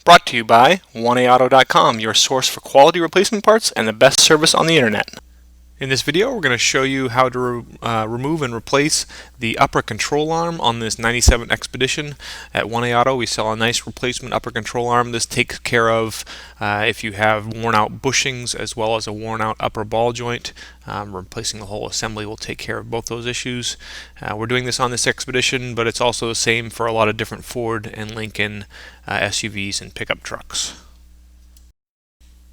Brought to you by 1AAuto.com, your source for quality replacement parts and the best service on the internet. In this video, we're going to show you how to remove and replace the upper control arm on this 97 Expedition. At 1AAuto, we sell a nice replacement upper control arm. This takes care of if you have worn out bushings as well as a worn out upper ball joint. Replacing the whole assembly will take care of both those issues. We're doing this on this Expedition, but it's also the same for a lot of different Ford and Lincoln SUVs and pickup trucks.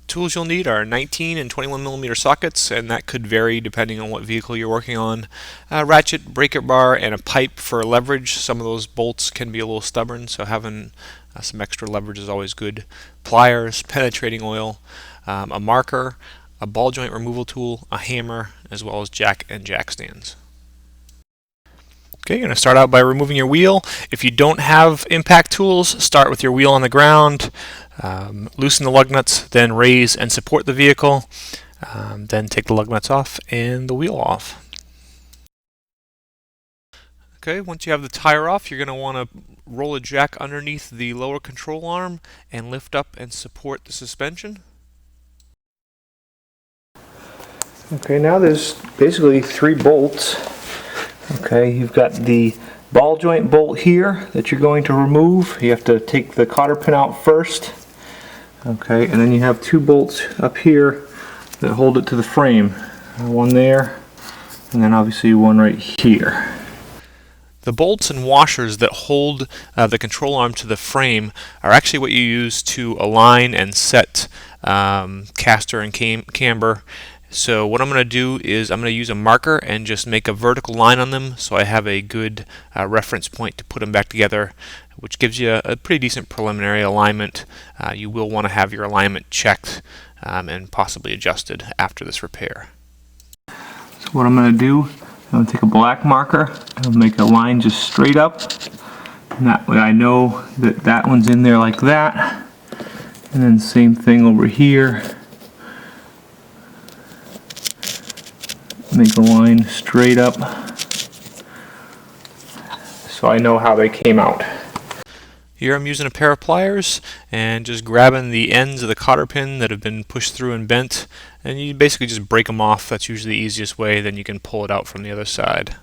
Tools you'll need are 19 and 21 millimeter sockets, and that could vary depending on what vehicle you're working on. Ratchet, breaker bar, and a pipe for leverage. Some of those bolts can be a little stubborn, so having some extra leverage is always good. Pliers, penetrating oil, a marker, a ball joint removal tool, a hammer, as well as jack and jack stands. Okay, you're going to start out by removing your wheel. If you don't have impact tools, start with your wheel on the ground. Loosen the lug nuts, then raise and support the vehicle. Then take the lug nuts off and the wheel off. Okay, once you have the tire off, you're going to want to roll a jack underneath the lower control arm and lift up and support the suspension. Okay, now there's basically 3 bolts. Okay, you've got the ball joint bolt here that you're going to remove. You have to take the cotter pin out first. Okay, and then you have 2 bolts up here that hold it to the frame. One there, and then obviously one right here. The bolts and washers that hold the control arm to the frame are actually what you use to align and set caster and camber. So what I'm going to do is I'm going to use a marker and just make a vertical line on them so I have a good reference point to put them back together, which gives you a pretty decent preliminary alignment. You will want to have your alignment checked and possibly adjusted after this repair. So what I'm going to do, I'm going to take a black marker and I'll make a line just straight up, and that way I know that that one's in there like that, and then same thing over here. Make a line straight up so I know how they came out. Here I'm using a pair of pliers and just grabbing the ends of the cotter pin that have been pushed through and bent, and you basically just break them off. That's usually the easiest way, then you can pull it out from the other side.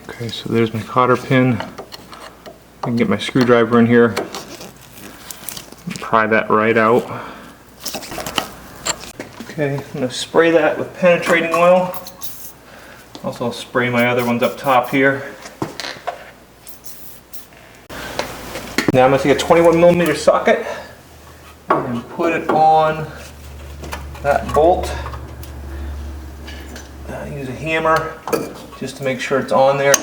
Okay, so there's my cotter pin. I can get my screwdriver in here and pry that right out. Okay, I'm going to spray that with penetrating oil. Also I'll spray my other ones up top here. Now I'm going to take a 21 millimeter socket and put it on that bolt. Use a hammer just to make sure it's on there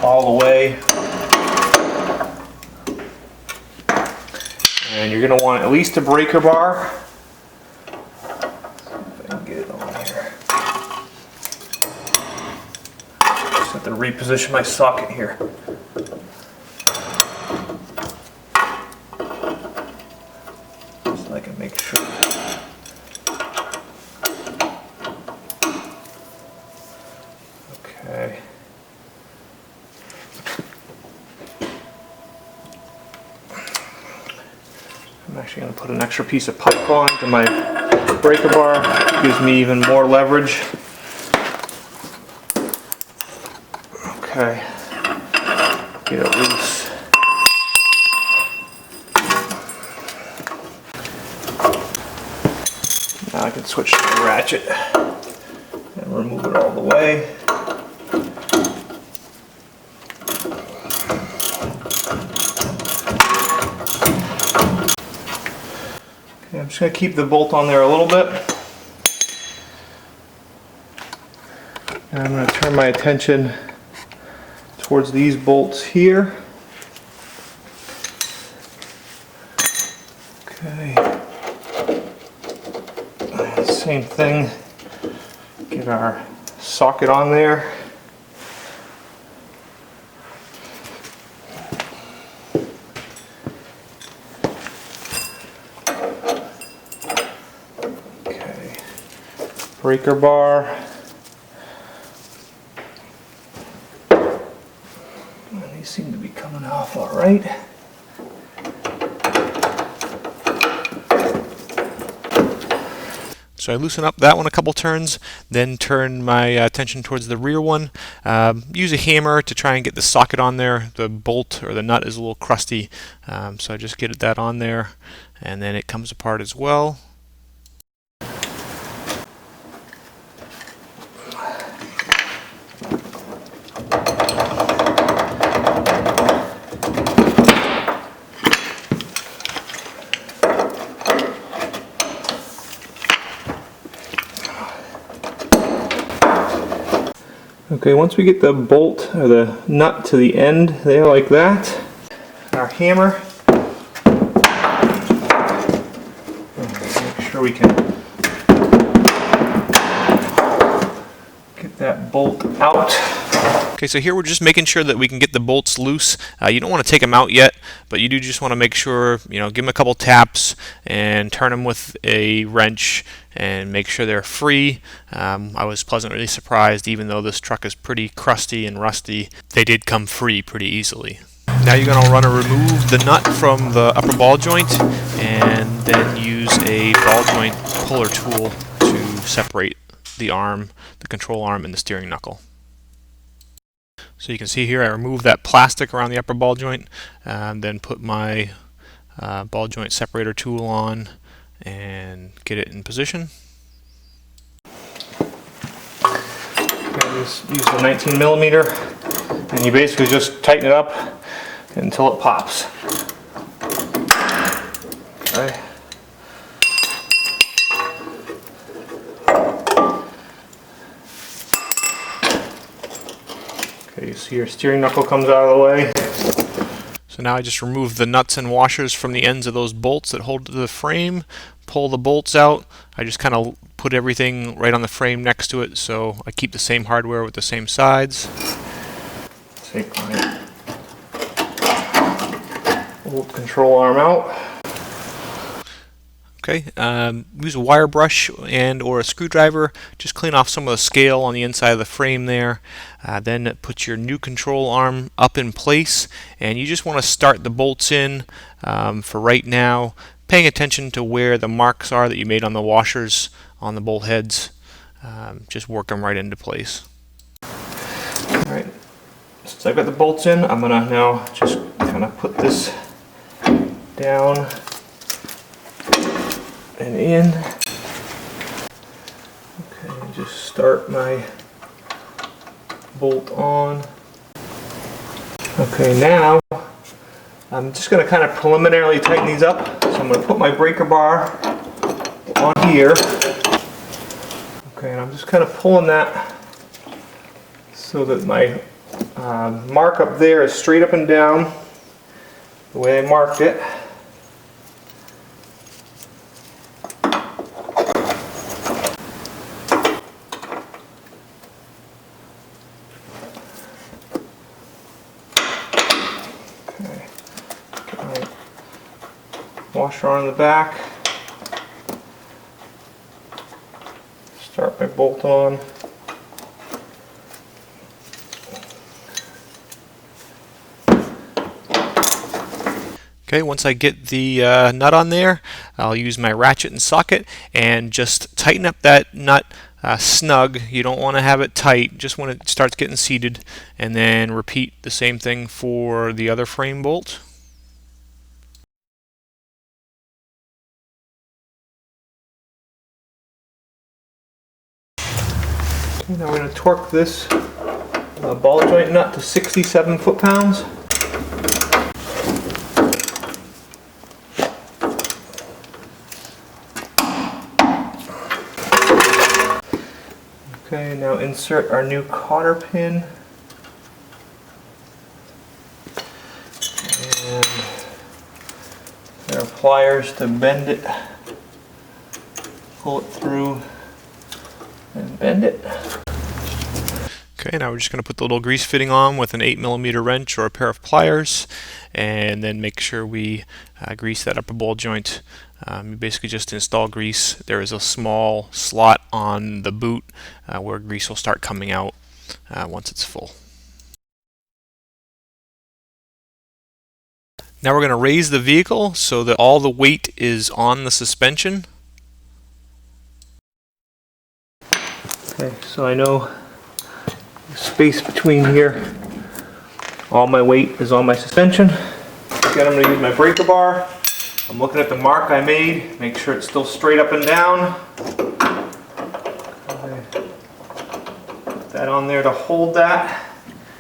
all the way. And you're going to want at least a breaker bar. To reposition my socket here. So I can make sure. Okay. I'm actually going to put an extra piece of pipe on to my breaker bar. It gives me even more leverage. Okay, get it loose. Now I can switch to the ratchet and remove it all the way. Okay, I'm just going to keep the bolt on there a little bit. And I'm going to turn my attention towards these bolts here. Okay. Same thing. Get our socket on there. Okay. Breaker bar. These seem to be coming off all right. So I loosen up that one a couple turns, then turn my attention towards the rear one. Use a hammer to try and get the socket on there. The bolt or the nut is a little crusty, so I just get that on there, and then it comes apart as well. Okay, once we get the bolt or the nut to the end there like that, our hammer, make sure we can get that bolt out. Okay, so here we're just making sure that we can get the bolts loose. You don't want to take them out yet, but you do just want to make sure, give them a couple taps and turn them with a wrench and make sure they're free. I was pleasantly surprised, even though this truck is pretty crusty and rusty, they did come free pretty easily. Now you're going to remove the nut from the upper ball joint and then use a ball joint puller tool to separate the arm, the control arm, and the steering knuckle. So you can see here I removed that plastic around the upper ball joint, then put my ball joint separator tool on and get it in position. Just use the 19 millimeter, and you basically just tighten it up until it pops. Okay. Okay, you see your steering knuckle comes out of the way. So now I just remove the nuts and washers from the ends of those bolts that hold to the frame, pull the bolts out. I just kind of put everything right on the frame next to it, so I keep the same hardware with the same sides. Take my old control arm out. Okay, use a wire brush and or a screwdriver. Just clean off some of the scale on the inside of the frame there. Then put your new control arm up in place, and you just want to start the bolts in for right now, paying attention to where the marks are that you made on the washers on the bolt heads. Just work them right into place. Alright, since I've got the bolts in, I'm going to now just kind of put this down and in. Okay, just start my bolt on. Okay, now I'm just going to kind of preliminarily tighten these up. So I'm going to put my breaker bar on here. Okay, and I'm just kind of pulling that so that my mark up there is straight up and down the way I marked it. Washer on the back. Start my bolt on. Okay, once I get the nut on there, I'll use my ratchet and socket and just tighten up that nut snug. You don't want to have it tight, just when it starts getting seated, and then repeat the same thing for the other frame bolt. Okay, now we're going to torque this ball joint nut to 67 foot-pounds. Okay, now insert our new cotter pin. And there are pliers to bend it, pull it through, and bend it. Okay, now we're just going to put the little grease fitting on with an 8mm wrench or a pair of pliers, and then make sure we grease that upper ball joint. You basically just install grease. There is a small slot on the boot where grease will start coming out once it's full. Now we're going to raise the vehicle so that all the weight is on the suspension. Okay, so I know the space between here, all my weight is on my suspension. Again, I'm going to use my breaker bar. I'm looking at the mark I made, make sure it's still straight up and down. Okay. Put that on there to hold that.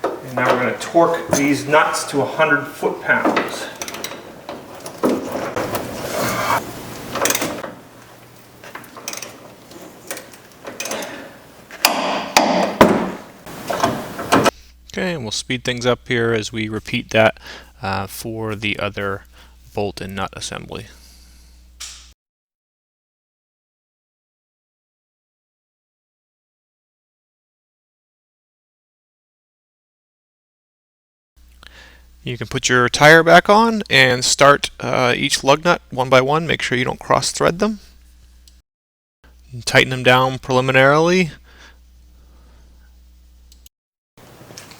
And now we're going to torque these nuts to 100 foot-pounds. Okay, and we'll speed things up here as we repeat that for the other bolt and nut assembly. You can put your tire back on and start each lug nut one by one. Make sure you don't cross thread them. And tighten them down preliminarily.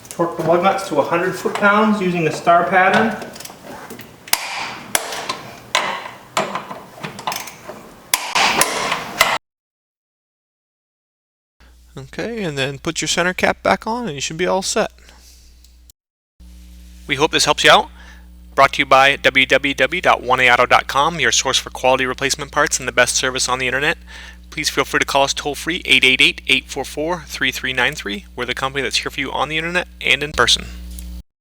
Torque the lug nuts to 100 foot-pounds using the star pattern. Okay, and then put your center cap back on and you should be all set. We hope this helps you out. Brought to you by www.1aauto.com, your source for quality replacement parts and the best service on the internet. Please feel free to call us toll-free 888-844-3393. We're the company that's here for you on the internet and in person.